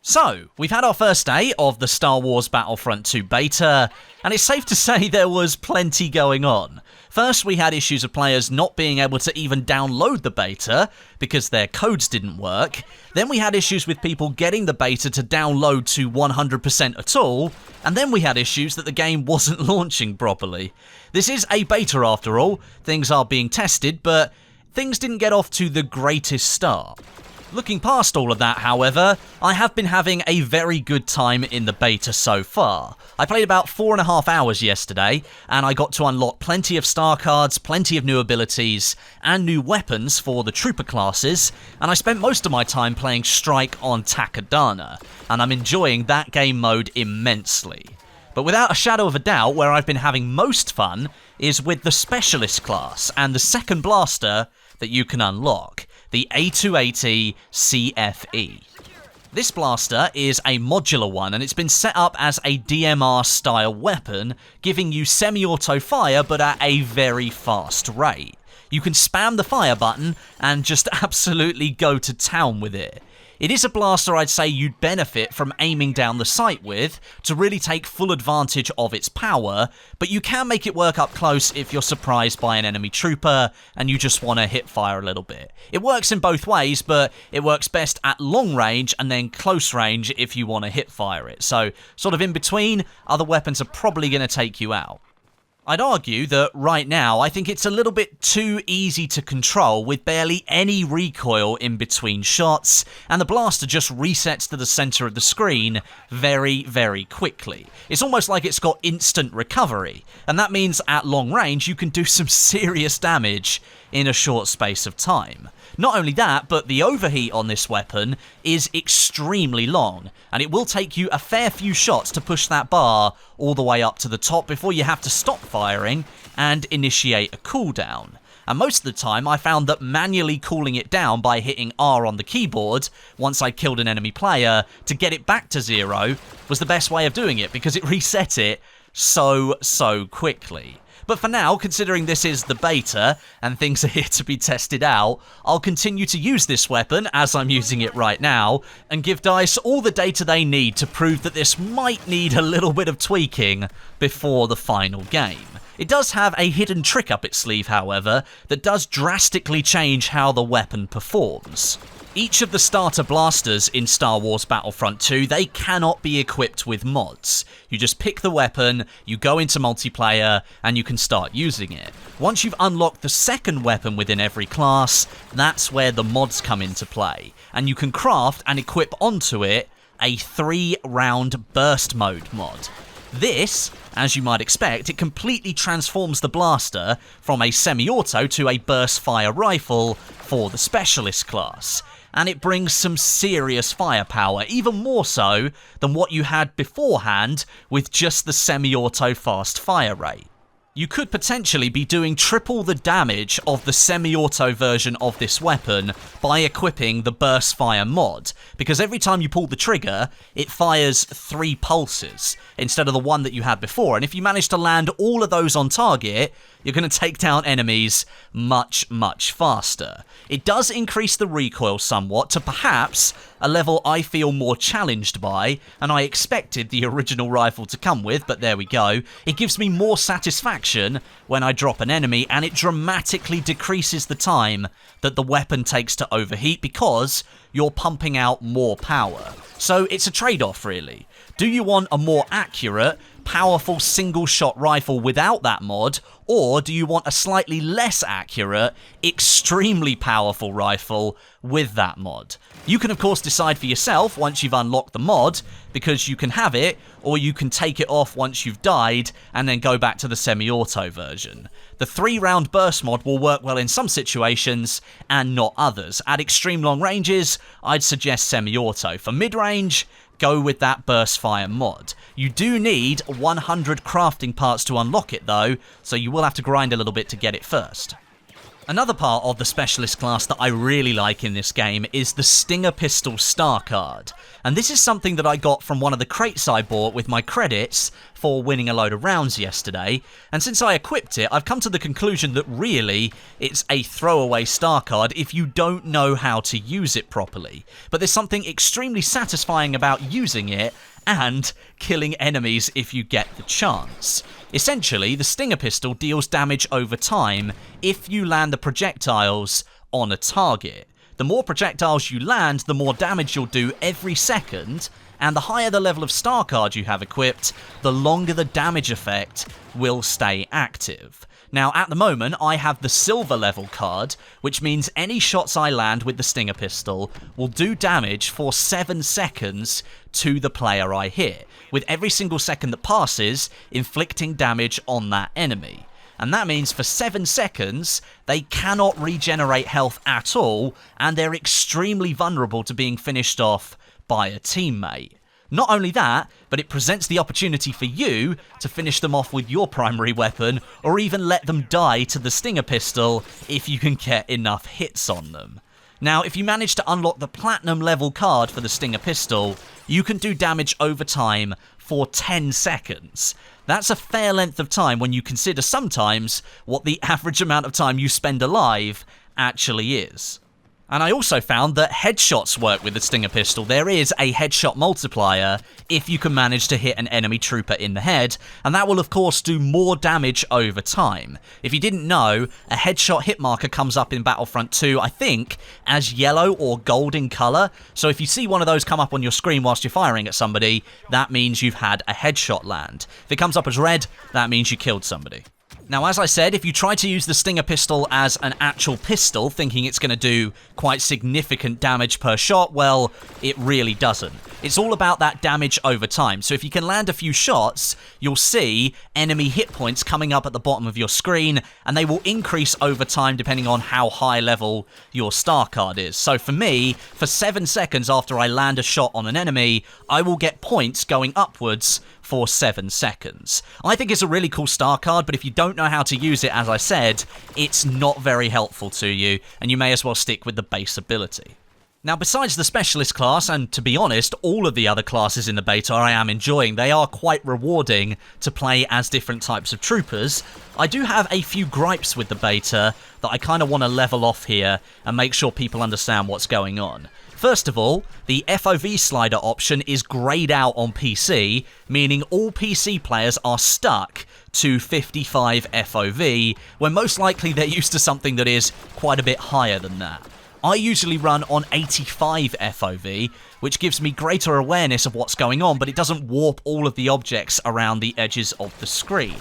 So, we've had our first day of the Star Wars Battlefront 2 beta, and it's safe to say there was plenty going on. First, we had issues of players not being able to even download the beta because their codes didn't work. Then we had issues with people getting the beta to download to 100% at all, and then we had issues that the game wasn't launching properly. This is a beta after all, things are being tested, but things didn't get off to the greatest start. Looking past all of that, however, I have been having a very good time in the beta so far. I played about 4.5 hours yesterday, and I got to unlock plenty of star cards, plenty of new abilities, and new weapons for the trooper classes, and I spent most of my time playing Strike on Takodana, and I'm enjoying that game mode immensely. But without a shadow of a doubt, where I've been having most fun is with the Specialist class, and the second blaster that you can unlock, the A280-CFE. This blaster is a modular one, and it's been set up as a DMR-style weapon, giving you semi-auto fire but at a very fast rate. You can spam the fire button and just absolutely go to town with it. It is a blaster I'd say you'd benefit from aiming down the sight with to really take full advantage of its power, but you can make it work up close if you're surprised by an enemy trooper and you just want to hit fire a little bit. It works in both ways, but it works best at long range and then close range if you want to hit fire it. So, sort of in between, other weapons are probably going to take you out. I'd argue that right now, I think it's a little bit too easy to control with barely any recoil in between shots, and the blaster just resets to the center of the screen very, very quickly. It's almost like it's got instant recovery, and that means at long range you can do some serious damage in a short space of time. Not only that, but the overheat on this weapon is extremely long, and it will take you a fair few shots to push that bar all the way up to the top before you have to stop firing and initiate a cooldown. And most of the time I found that manually cooling it down by hitting R on the keyboard once I killed an enemy player to get it back to 0 was the best way of doing it because it reset it so quickly. But for now, considering this is the beta and things are here to be tested out, I'll continue to use this weapon as I'm using it right now and give DICE all the data they need to prove that this might need a little bit of tweaking before the final game. It does have a hidden trick up its sleeve, however, that does drastically change how the weapon performs. Each of the starter blasters in Star Wars Battlefront 2, they cannot be equipped with mods. You just pick the weapon, you go into multiplayer, and you can start using it. Once you've unlocked the second weapon within every class, that's where the mods come into play, and you can craft and equip onto it a 3-round burst mode mod. This, as you might expect, it completely transforms the blaster from a semi-auto to a burst fire rifle for the Specialist class. And it brings some serious firepower, even more so than what you had beforehand with just the semi-auto fast fire rate. You could potentially be doing triple the damage of the semi-auto version of this weapon by equipping the burst fire mod, because every time you pull the trigger, it fires 3 pulses instead of the one that you had before, and if you manage to land all of those on target, you're going to take down enemies much faster. It does increase the recoil somewhat to perhaps a level I feel more challenged by, and I expected the original rifle to come with, but there we go. It gives me more satisfaction when I drop an enemy, and it dramatically decreases the time that the weapon takes to overheat because you're pumping out more power. So it's a trade-off, really. Do you want a more accurate, powerful single-shot rifle without that mod, or do you want a slightly less accurate, extremely powerful rifle with that mod? You can of course decide for yourself once you've unlocked the mod, because you can have it, or you can take it off once you've died and then go back to the semi-auto version. The 3-round burst mod will work well in some situations and not others. At extreme long ranges, I'd suggest semi-auto. For mid-range, go with that burst fire mod. You do need 100 crafting parts to unlock it though, so you will have to grind a little bit to get it first. Another part of the Specialist class that I really like in this game is the Stinger Pistol Star card. And this is something that I got from one of the crates I bought with my credits for winning a load of rounds yesterday. And since I equipped it, I've come to the conclusion that really it's a throwaway star card if you don't know how to use it properly. But there's something extremely satisfying about using it and killing enemies if you get the chance. Essentially, the Stinger Pistol deals damage over time if you land the projectiles on a target. The more projectiles you land, the more damage you'll do every second, and the higher the level of star card you have equipped, the longer the damage effect will stay active. Now, at the moment, I have the silver level card, which means any shots I land with the Stinger Pistol will do damage for 7 seconds to the player I hit, with every single second that passes inflicting damage on that enemy. And that means for 7 seconds, they cannot regenerate health at all, and they're extremely vulnerable to being finished off by a teammate. Not only that, but it presents the opportunity for you to finish them off with your primary weapon, or even let them die to the Stinger Pistol if you can get enough hits on them. Now, if you manage to unlock the Platinum level card for the Stinger Pistol, you can do damage over time for 10 seconds. That's a fair length of time when you consider sometimes what the average amount of time you spend alive actually is. And I also found that headshots work with the Stinger Pistol. There is a headshot multiplier if you can manage to hit an enemy trooper in the head, and that will of course do more damage over time. If you didn't know, a headshot hit marker comes up in Battlefront 2, I think, as yellow or gold in colour, so if you see one of those come up on your screen whilst you're firing at somebody, that means you've had a headshot land. If it comes up as red, that means you killed somebody. Now, as I said, if you try to use the Stinger Pistol as an actual pistol, thinking it's going to do quite significant damage per shot, well, it really doesn't. It's all about that damage over time. So if you can land a few shots, you'll see enemy hit points coming up at the bottom of your screen, and they will increase over time depending on how high level your star card is. So for me, for 7 seconds after I land a shot on an enemy, I will get points going upwards for 7 seconds. I think it's a really cool star card, but if you don't know how to use it, as I said, it's not very helpful to you, and you may as well stick with the base ability. Now, besides the Specialist class, and to be honest, all of the other classes in the beta I am enjoying, they are quite rewarding to play as different types of troopers, I do have a few gripes with the beta that I kind of want to level off here and make sure people understand what's going on. First of all, the FOV slider option is greyed out on PC, meaning all PC players are stuck to 55 FOV, when most likely they're used to something that is quite a bit higher than that. I usually run on 85 FOV, which gives me greater awareness of what's going on, but it doesn't warp all of the objects around the edges of the screen.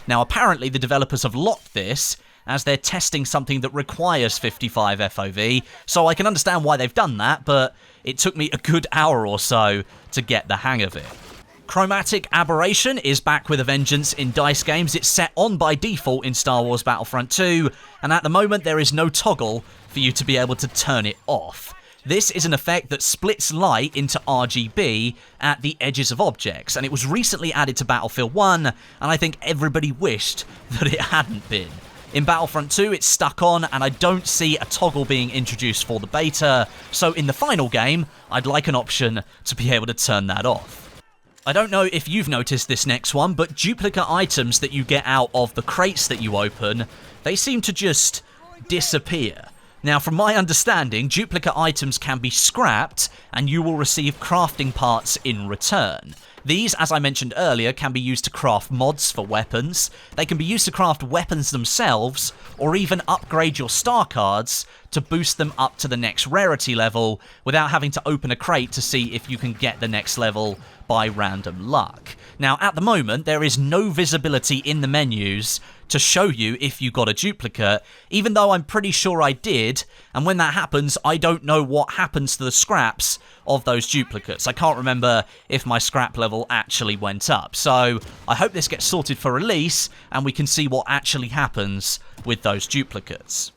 Now, apparently the developers have locked this, as they're testing something that requires 55 FOV, so I can understand why they've done that, but it took me a good hour or so to get the hang of it. Chromatic Aberration is back with a vengeance in dice games. It's set on by default in Star Wars Battlefront 2, and at the moment there is no toggle for you to be able to turn it off. This is an effect that splits light into RGB at the edges of objects, and it was recently added to Battlefield 1, and I think everybody wished that it hadn't been. In Battlefront 2, it's stuck on, and I don't see a toggle being introduced for the beta, so in the final game, I'd like an option to be able to turn that off. I don't know if you've noticed this next one, but duplicate items that you get out of the crates that you open, they seem to just disappear. Now, from my understanding, duplicate items can be scrapped, and you will receive crafting parts in return. These, as I mentioned earlier, can be used to craft mods for weapons, they can be used to craft weapons themselves, or even upgrade your star cards to boost them up to the next rarity level without having to open a crate to see if you can get the next level by random luck. Now, at the moment, there is no visibility in the menus to show you if you got a duplicate, even though I'm pretty sure I did, and when that happens, I don't know what happens to the scraps of those duplicates. I can't remember if my scrap level actually went up, so I hope this gets sorted for release, and we can see what actually happens with those duplicates.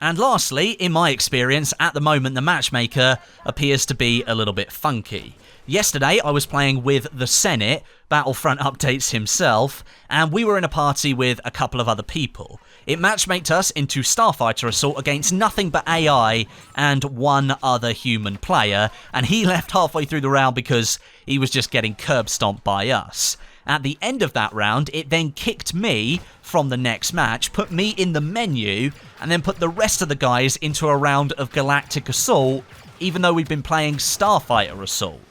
And lastly, in my experience, at the moment the matchmaker appears to be a little bit funky. Yesterday I was playing with the Senate, Battlefront Updates himself, and we were in a party with a couple of other people. It matchmaked us into Starfighter Assault against nothing but AI and one other human player, and he left halfway through the round because he was just getting curb stomped by us. At the end of that round, it then kicked me from the next match, put me in the menu, and then put the rest of the guys into a round of Galactic Assault, even though we've been playing Starfighter Assault.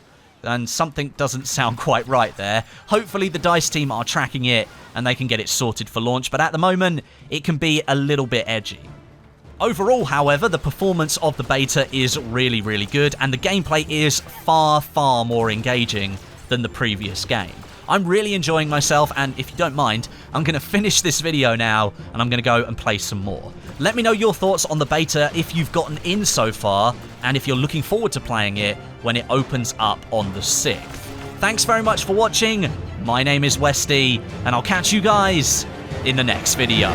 And something doesn't sound quite right there. Hopefully the DICE team are tracking it and they can get it sorted for launch, but at the moment, it can be a little bit edgy. Overall, however, the performance of the beta is really, really good, and the gameplay is far, far more engaging than the previous game. I'm really enjoying myself, and if you don't mind, I'm going to finish this video now, and I'm going to go and play some more. Let me know your thoughts on the beta if you've gotten in so far, and if you're looking forward to playing it when it opens up on the 6th. Thanks very much for watching. My name is Westie, and I'll catch you guys in the next video.